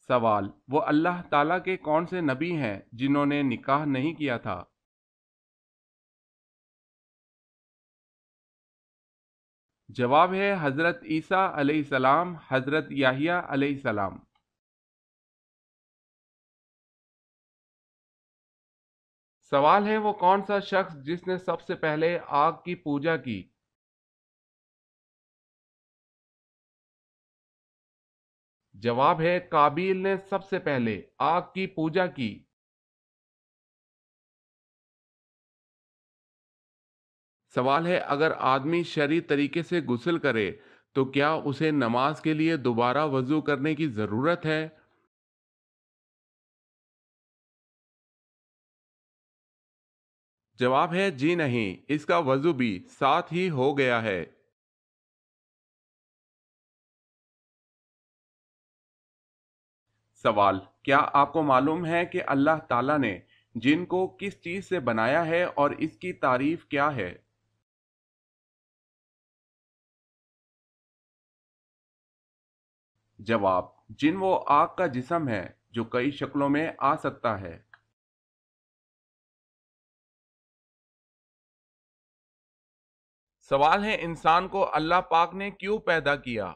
سوال: وہ اللہ تعالیٰ کے کون سے نبی ہیں جنہوں نے نکاح نہیں کیا تھا؟ جواب ہے حضرت عیسیٰ علیہ السلام، حضرت یحییٰ علیہ السلام۔ سوال ہے: وہ کون سا شخص جس نے سب سے پہلے آگ کی پوجا کی؟ جواب ہے قابیل نے سب سے پہلے آگ کی پوجا کی۔ سوال ہے: اگر آدمی شرعی طریقے سے غسل کرے تو کیا اسے نماز کے لیے دوبارہ وضو کرنے کی ضرورت ہے؟ جواب ہے جی نہیں، اس کا وضو بھی ساتھ ہی ہو گیا ہے۔ سوال: کیا آپ کو معلوم ہے کہ اللہ تعالیٰ نے جن کو کس چیز سے بنایا ہے اور اس کی تعریف کیا ہے؟ جواب: جن وہ آگ کا جسم ہے جو کئی شکلوں میں آ سکتا ہے۔ سوال ہے: انسان کو اللہ پاک نے کیوں پیدا کیا؟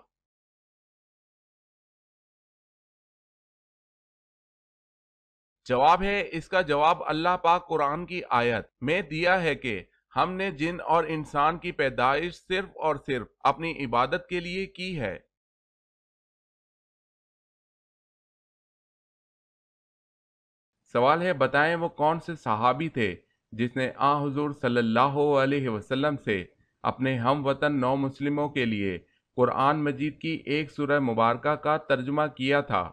جواب ہے اس کا جواب اللہ پاک قرآن کی آیت میں دیا ہے کہ ہم نے جن اور انسان کی پیدائش صرف اور صرف اپنی عبادت کے لیے کی ہے۔ سوال ہے: بتائیں وہ کون سے صحابی تھے جس نے حضور صلی اللہ علیہ وسلم سے اپنے ہم وطن نو مسلموں کے لیے قرآن مجید کی ایک سورہ مبارکہ کا ترجمہ کیا تھا؟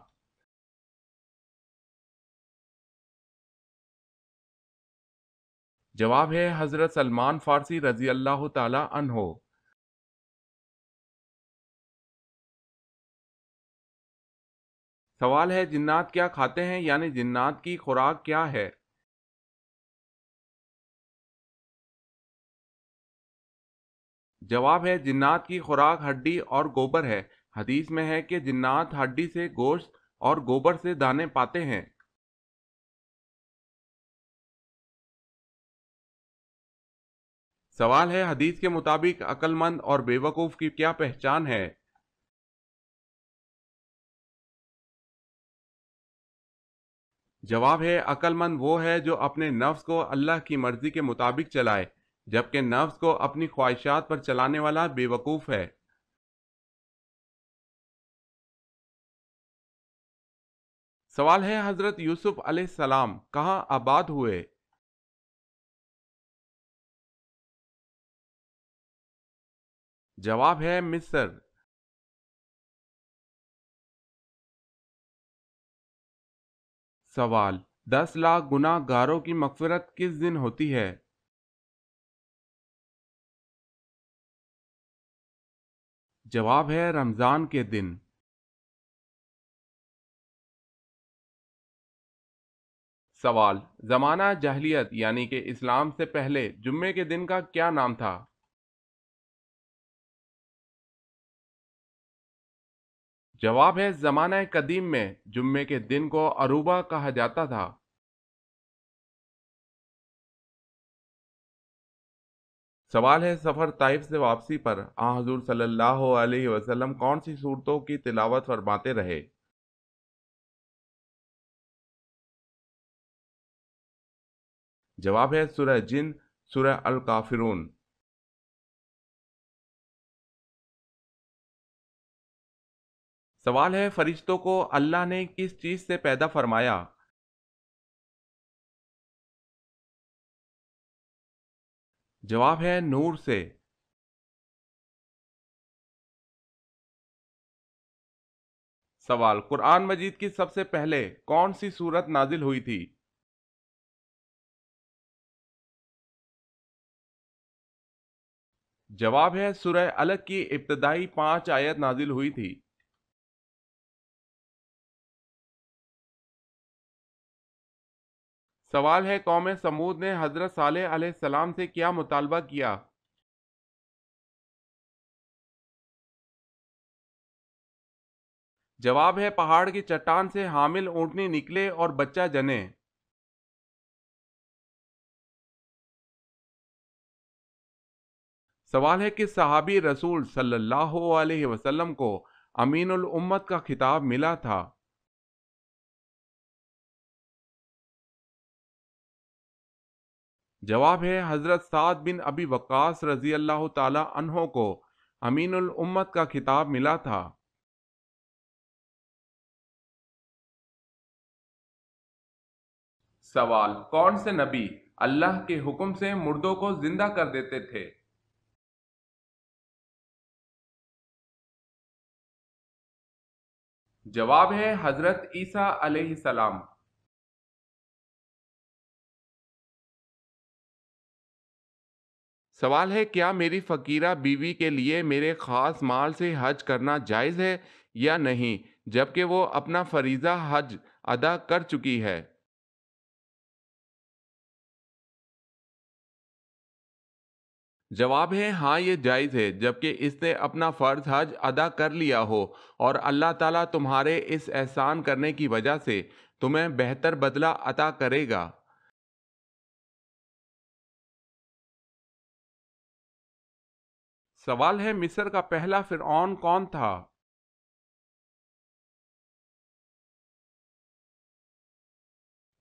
جواب ہے حضرت سلمان فارسی رضی اللہ تعالی عنہ۔ سوال ہے: جنات کیا کھاتے ہیں، یعنی جنات کی خوراک کیا ہے؟ جواب ہے جنات کی خوراک ہڈی اور گوبر ہے۔ حدیث میں ہے کہ جنات ہڈی سے گوشت اور گوبر سے دانے پاتے ہیں۔ سوال ہے: حدیث کے مطابق عقل مند اور بے وقوف کی کیا پہچان ہے؟ جواب ہے عقل مند وہ ہے جو اپنے نفس کو اللہ کی مرضی کے مطابق چلائے، جبکہ نفس کو اپنی خواہشات پر چلانے والا بے وقوف ہے۔ سوال ہے: حضرت یوسف علیہ السلام کہاں آباد ہوئے؟ جواب ہے مصر۔ سوال: 10 لاکھ گناہ گاروں کی مغفرت کس دن ہوتی ہے؟ جواب ہے رمضان کے دن۔ سوال: زمانہ جاہلیت یعنی کہ اسلام سے پہلے جمعے کے دن کا کیا نام تھا؟ جواب ہے زمانہ قدیم میں جمعے کے دن کو عروبہ کہا جاتا تھا۔ سوال ہے: سفر طائف سے واپسی پر حضور صلی اللہ علیہ وسلم کون سی صورتوں کی تلاوت فرماتے رہے؟ جواب ہے سورہ جن، سورہ الکافرون۔ سوال ہے: فرشتوں کو اللہ نے کس چیز سے پیدا فرمایا؟ جواب ہے نور سے۔ سوال: قرآن مجید کی سب سے پہلے کون سی سورت نازل ہوئی تھی؟ جواب ہے سورہ الگ کی ابتدائی 5 آیت نازل ہوئی تھی۔ سوال ہے: قوم سمود نے حضرت صالح علیہ السلام سے کیا مطالبہ کیا؟ جواب ہے پہاڑ کی چٹان سے حامل اونٹنی نکلے اور بچہ جنے۔ سوال ہے کہ صحابی رسول صلی اللہ علیہ وسلم کو امین الامت کا خطاب ملا تھا؟ جواب ہے حضرت سعد بن ابی وقاص رضی اللہ تعالی عنہ کو امین الامت کا خطاب ملا تھا۔ سوال، کون سے نبی اللہ کے حکم سے مردوں کو زندہ کر دیتے تھے؟ جواب ہے حضرت عیسیٰ علیہ السلام۔ سوال ہے کیا میری فقیرہ بیوی کے لیے میرے خاص مال سے حج کرنا جائز ہے یا نہیں، جبکہ وہ اپنا فریضہ حج ادا کر چکی ہے؟ جواب ہے ہاں، یہ جائز ہے جبکہ اس نے اپنا فرض حج ادا کر لیا ہو اور اللہ تعالیٰ تمہارے اس احسان کرنے کی وجہ سے تمہیں بہتر بدلہ عطا کرے گا۔ سوال ہے مصر کا پہلا فرعون کون تھا؟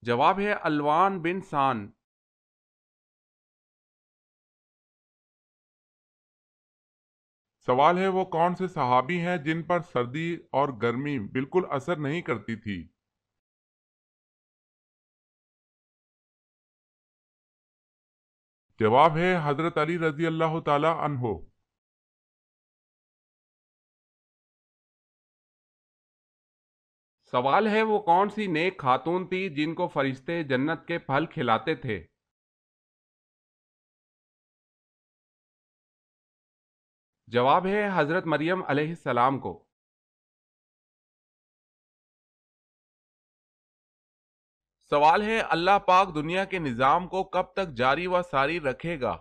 جواب ہے الوان بن سان۔ سوال ہے وہ کون سے صحابی ہیں جن پر سردی اور گرمی بالکل اثر نہیں کرتی تھی؟ جواب ہے حضرت علی رضی اللہ تعالی عنہ۔ سوال ہے وہ کون سی نیک خاتون تھی جن کو فرشتے جنت کے پھل کھلاتے تھے؟ جواب ہے حضرت مریم علیہ السلام کو۔ سوال ہے اللہ پاک دنیا کے نظام کو کب تک جاری و ساری رکھے گا؟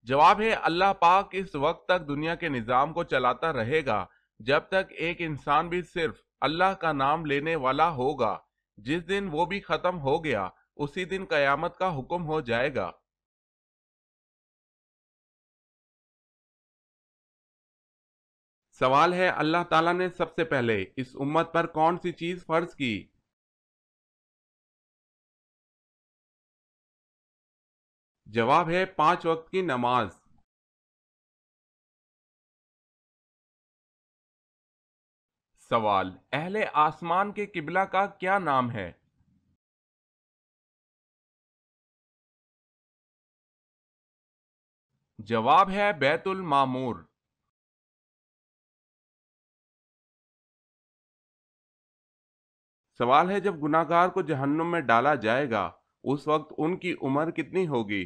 جواب ہے اللہ پاک اس وقت تک دنیا کے نظام کو چلاتا رہے گا جب تک ایک انسان بھی صرف اللہ کا نام لینے والا ہوگا۔ جس دن وہ بھی ختم ہو گیا اسی دن قیامت کا حکم ہو جائے گا۔ سوال ہے اللہ تعالیٰ نے سب سے پہلے اس امت پر کون سی چیز فرض کی؟ جواب ہے 5 وقت کی نماز۔ سوال، اہل آسمان کے قبلہ کا کیا نام ہے؟ جواب ہے بیت المعمور۔ سوال ہے جب گناہ گار کو جہنم میں ڈالا جائے گا اس وقت ان کی عمر کتنی ہوگی؟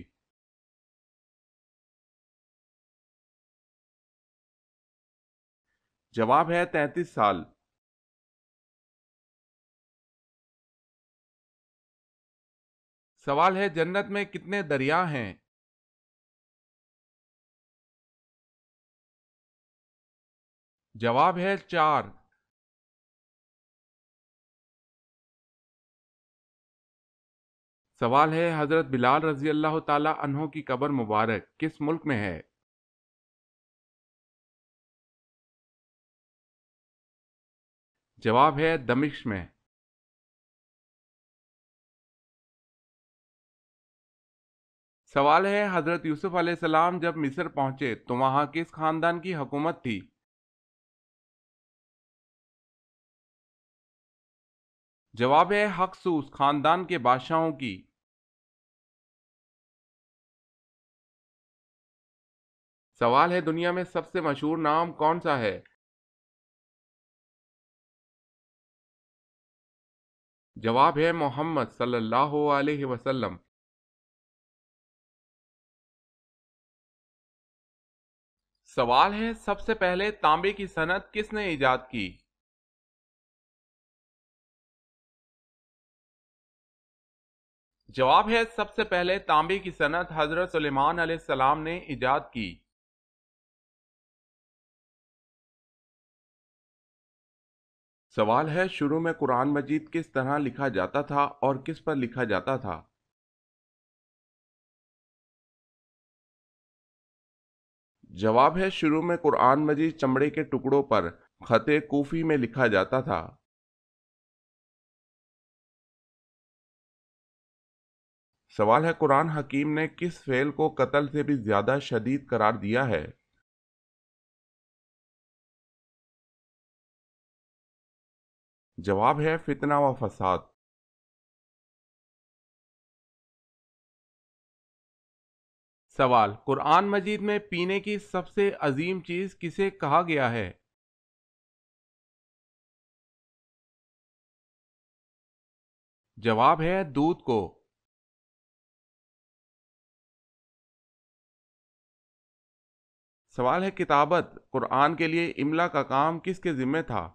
جواب ہے 33 سال۔ سوال ہے جنت میں کتنے دریا ہیں؟ جواب ہے 4۔ سوال ہے حضرت بلال رضی اللہ تعالی عنہ کی قبر مبارک کس ملک میں ہے؟ جواب ہے دمشق میں۔ سوال ہے حضرت یوسف علیہ السلام جب مصر پہنچے تو وہاں کس خاندان کی حکومت تھی؟ جواب ہے ہکسوس خاندان کے بادشاہوں کی۔ سوال ہے دنیا میں سب سے مشہور نام کون سا ہے؟ جواب ہے محمد صلی اللہ علیہ وسلم۔ سوال ہے سب سے پہلے تانبے کی صنعت کس نے ایجاد کی؟ جواب ہے سب سے پہلے تانبے کی صنعت حضرت سلیمان علیہ السلام نے ایجاد کی۔ سوال ہے شروع میں قرآن مجید کس طرح لکھا جاتا تھا اور کس پر لکھا جاتا تھا؟ جواب ہے شروع میں قرآن مجید چمڑے کے ٹکڑوں پر خط کوفی میں لکھا جاتا تھا۔ سوال ہے قرآن حکیم نے کس فعل کو قتل سے بھی زیادہ شدید قرار دیا ہے؟ جواب ہے فتنہ و فساد۔ سوال قرآن مجید میں پینے کی سب سے عظیم چیز کسے کہا گیا ہے؟ جواب ہے دودھ کو۔ سوال ہے کتابت قرآن کے لیے املا کا کام کس کے ذمہ تھا؟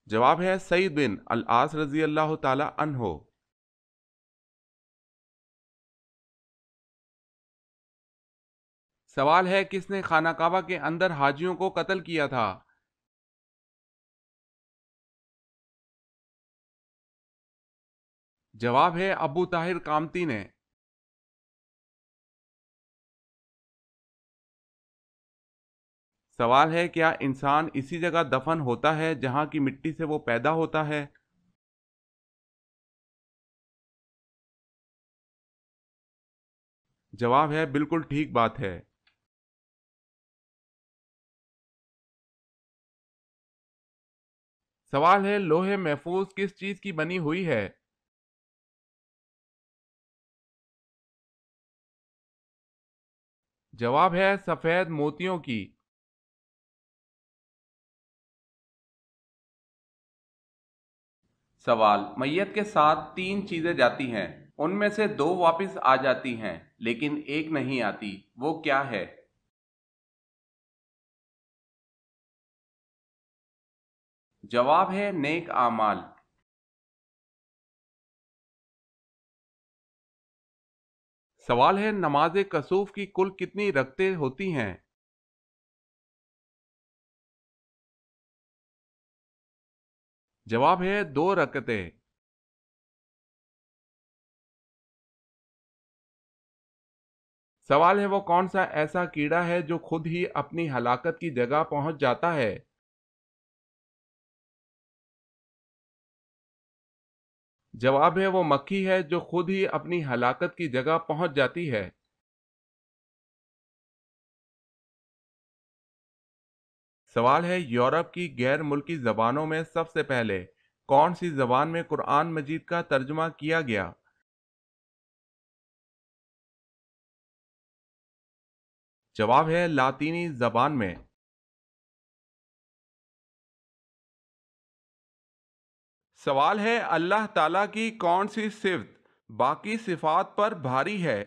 جواب ہے سعید بن العاص رضی اللہ تعالی عنہ۔ سوال ہے کس نے خانہ کعبہ کے اندر حاجیوں کو قتل کیا تھا؟ جواب ہے ابو طاہر قامتی نے۔ سوال ہے کیا انسان اسی جگہ دفن ہوتا ہے جہاں کی مٹی سے وہ پیدا ہوتا ہے؟ جواب ہے بالکل ٹھیک بات ہے۔ سوال ہے لوح محفوظ کس چیز کی بنی ہوئی ہے؟ جواب ہے سفید موتیوں کی۔ سوال میت کے ساتھ تین چیزیں جاتی ہیں، ان میں سے دو واپس آ جاتی ہیں لیکن ایک نہیں آتی، وہ کیا ہے؟ جواب ہے نیک اعمال۔ سوال ہے نماز کسوف کی کل کتنی رکعتیں ہوتی ہیں؟ جواب ہے 2 رکعتیں۔ سوال ہے وہ کون سا ایسا کیڑا ہے جو خود ہی اپنی ہلاکت کی جگہ پہنچ جاتا ہے؟ جواب ہے وہ مکھی ہے جو خود ہی اپنی ہلاکت کی جگہ پہنچ جاتی ہے۔ سوال ہے یورپ کی غیر ملکی زبانوں میں سب سے پہلے کون سی زبان میں قرآن مجید کا ترجمہ کیا گیا؟ جواب ہے لاطینی زبان میں۔ سوال ہے اللہ تعالیٰ کی کون سی صفت باقی صفات پر بھاری ہے؟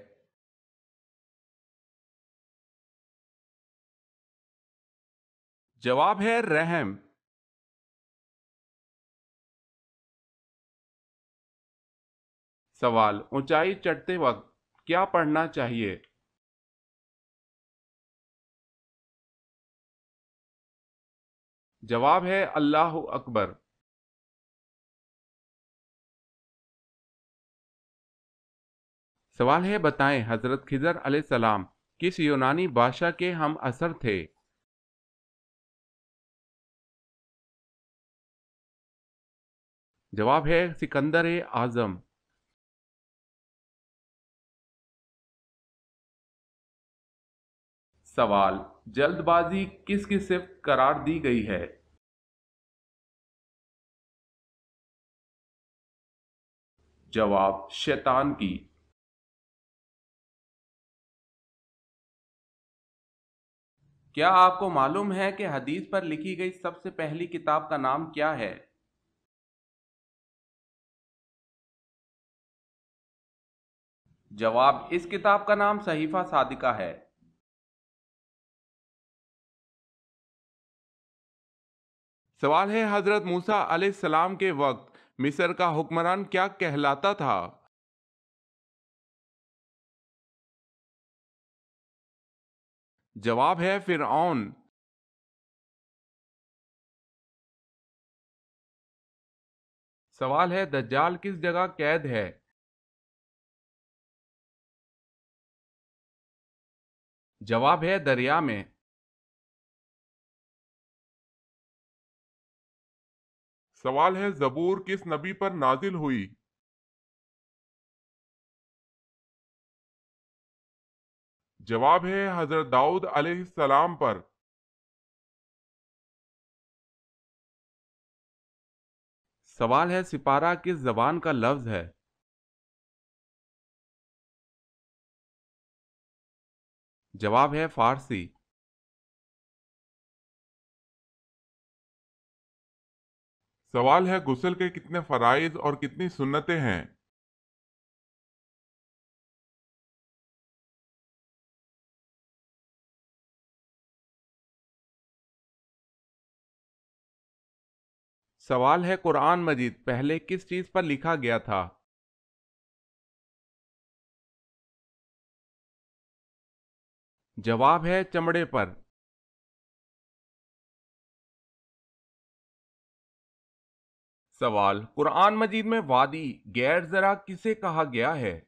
جواب ہے رحم۔ سوال اونچائی چڑھتے وقت کیا پڑھنا چاہیے؟ جواب ہے اللہ اکبر۔ سوال ہے بتائیں حضرت خضر علیہ السلام کس یونانی بادشاہ کے ہم عصر تھے؟ جواب ہے سکندر اعظم۔ سوال جلد بازی کس کی صفت قرار دی گئی ہے؟ جواب شیطان کی۔ کیا آپ کو معلوم ہے کہ حدیث پر لکھی گئی سب سے پہلی کتاب کا نام کیا ہے؟ جواب اس کتاب کا نام صحیفہ صادقہ ہے۔ سوال ہے حضرت موسیٰ علیہ السلام کے وقت مصر کا حکمران کیا کہلاتا تھا؟ جواب ہے فرعون۔ سوال ہے دجال کس جگہ قید ہے؟ جواب ہے دریا میں۔ سوال ہے زبور کس نبی پر نازل ہوئی؟ جواب ہے حضرت داؤد علیہ السلام پر۔ سوال ہے سپارہ کس زبان کا لفظ ہے؟ جواب ہے فارسی۔ سوال ہے غسل کے کتنے فرائض اور کتنی سنتیں ہیں؟ سوال ہے قرآن مجید پہلے کس چیز پر لکھا گیا تھا؟ جواب ہے چمڑے پر۔ سوال قرآن مجید میں وادی غیر زرع کسے کہا گیا ہے؟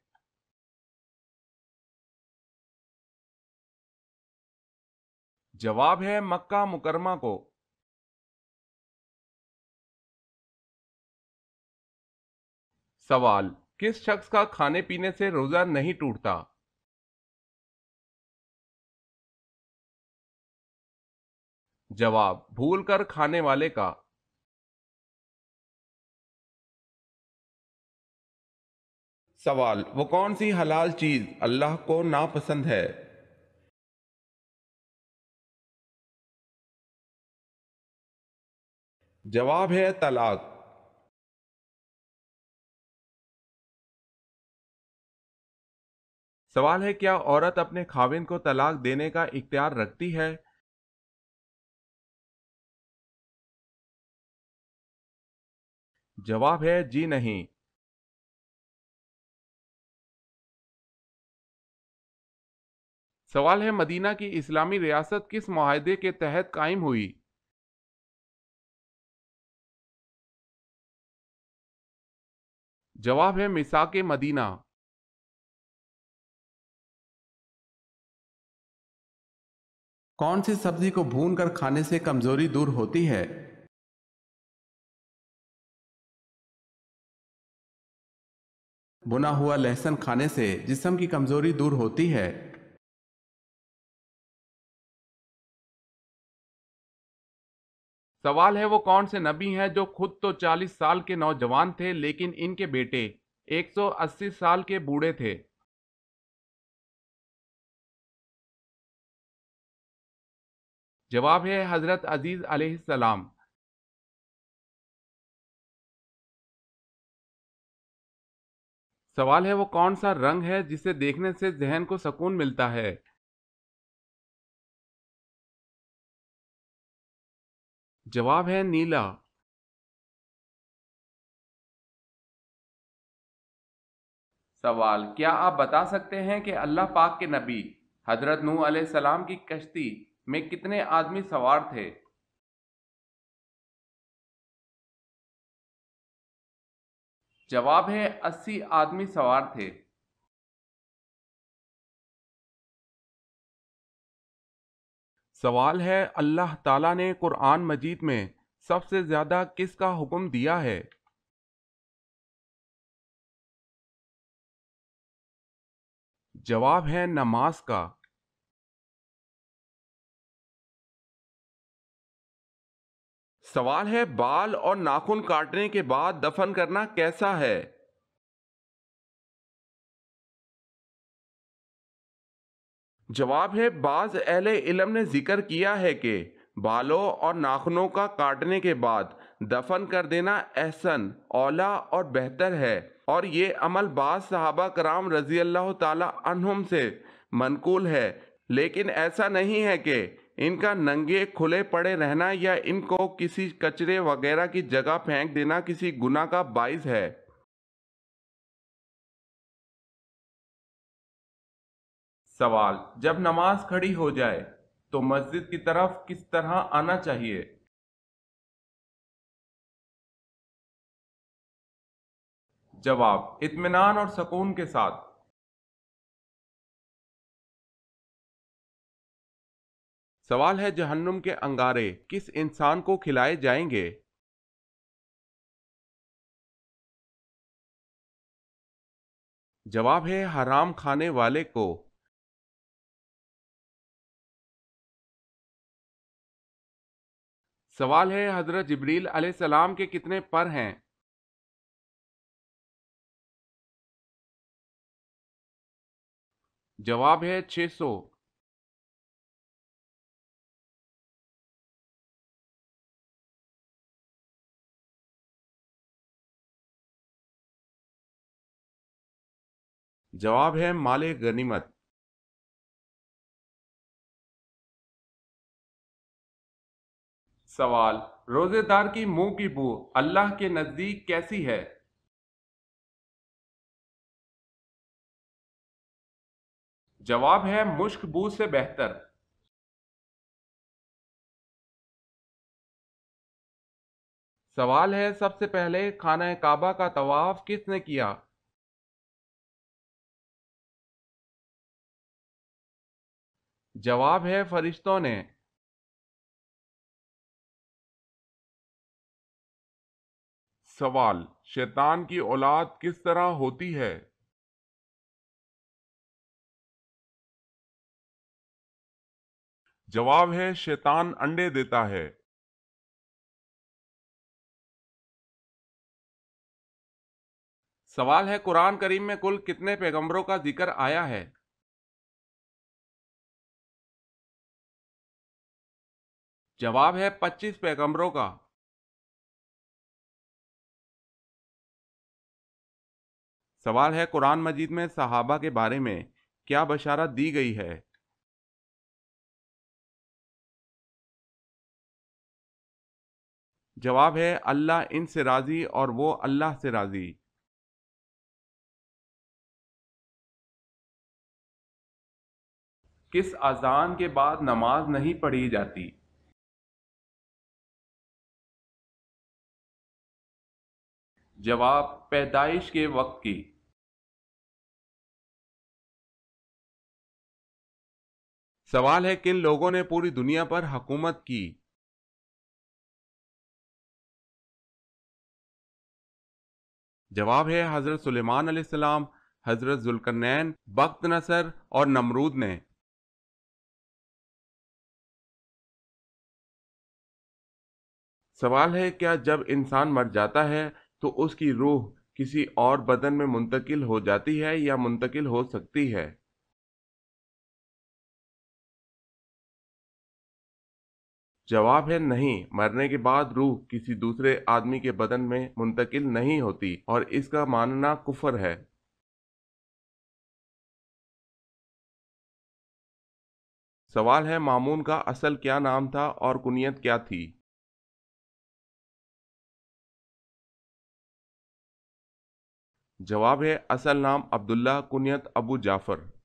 جواب ہے مکہ مکرمہ کو۔ سوال کس شخص کا کھانے پینے سے روزہ نہیں ٹوٹتا؟ جواب بھول کر کھانے والے کا۔ سوال وہ کون سی حلال چیز اللہ کو ناپسند ہے؟ جواب ہے طلاق۔ سوال ہے کیا عورت اپنے خاوند کو طلاق دینے کا اختیار رکھتی ہے؟ جواب ہے جی نہیں۔ سوال ہے مدینہ کی اسلامی ریاست کس معاہدے کے تحت قائم ہوئی؟ جواب ہے میثاق مدینہ۔ کون سی سبزی کو بھون کر کھانے سے کمزوری دور ہوتی ہے؟ بنا ہوا لہسن کھانے سے جسم کی کمزوری دور ہوتی ہے۔ سوال ہے وہ کون سے نبی ہیں جو خود تو 40 سال کے نوجوان تھے لیکن ان کے بیٹے 180 سال کے بوڑھے تھے؟ جواب ہے حضرت عزیز علیہ السلام۔ سوال ہے وہ کون سا رنگ ہے جسے دیکھنے سے ذہن کو سکون ملتا ہے؟ جواب ہے نیلا۔ سوال کیا آپ بتا سکتے ہیں کہ اللہ پاک کے نبی حضرت نوح علیہ السلام کی کشتی میں کتنے آدمی سوار تھے؟ جواب ہے 80 آدمی سوار تھے۔ سوال ہے اللہ تعالیٰ نے قرآن مجید میں سب سے زیادہ کس کا حکم دیا ہے؟ جواب ہے نماز کا۔ سوال ہے بال اور ناخن کاٹنے کے بعد دفن کرنا کیسا ہے؟ جواب ہے بعض اہل علم نے ذکر کیا ہے کہ بالوں اور ناخنوں کا کاٹنے کے بعد دفن کر دینا احسن، اولا اور بہتر ہے، اور یہ عمل بعض صحابہ کرام رضی اللہ تعالی عنہم سے منقول ہے، لیکن ایسا نہیں ہے کہ ان کا ننگے کھلے پڑے رہنا یا ان کو کسی کچرے وغیرہ کی جگہ پھینک دینا کسی گناہ کا باعث ہے۔ سوال جب نماز کھڑی ہو جائے تو مسجد کی طرف کس طرح آنا چاہیے؟ جواب: اطمینان اور سکون کے ساتھ۔ سوال ہے: جہنم کے انگارے کس انسان کو کھلائے جائیں گے؟ جواب ہے: حرام کھانے والے کو۔ سوال ہے: حضرت جبریل علیہ السلام کے کتنے پر ہیں؟ جواب ہے: 600۔ جواب ہے: مال غنیمت۔ سوال: روزے دار کی منہ کی بو اللہ کے نزدیک کیسی ہے؟ جواب ہے: مشک بو سے بہتر۔ سوال ہے: سب سے پہلے خانہ کعبہ کا طواف کس نے کیا؟ جواب ہے: فرشتوں نے۔ سوال: شیطان کی اولاد کس طرح ہوتی ہے؟ جواب ہے: شیطان انڈے دیتا ہے۔ سوال ہے: قرآن کریم میں کل کتنے پیغمبروں کا ذکر آیا ہے؟ جواب ہے: 25 پیغمبروں کا۔ سوال ہے: قرآن مجید میں صحابہ کے بارے میں کیا بشارت دی گئی ہے؟ جواب ہے: اللہ ان سے راضی اور وہ اللہ سے راضی۔ کس اذان کے بعد نماز نہیں پڑھی جاتی؟ جواب: پیدائش کے وقت کی۔ سوال ہے: کن لوگوں نے پوری دنیا پر حکومت کی؟ جواب ہے: حضرت سلیمان علیہ السلام، حضرت ذوالقرنین، بخت نصر اور نمرود نے۔ سوال ہے: کیا جب انسان مر جاتا ہے تو اس کی روح کسی اور بدن میں منتقل ہو جاتی ہے یا منتقل ہو سکتی ہے؟ جواب ہے: نہیں، مرنے کے بعد روح کسی دوسرے آدمی کے بدن میں منتقل نہیں ہوتی اور اس کا ماننا کفر ہے۔ سوال ہے: مامون کا اصل کیا نام تھا اور کنیت کیا تھی؟ جواب ہے: اصل نام عبداللہ، کنیت ابو جعفر۔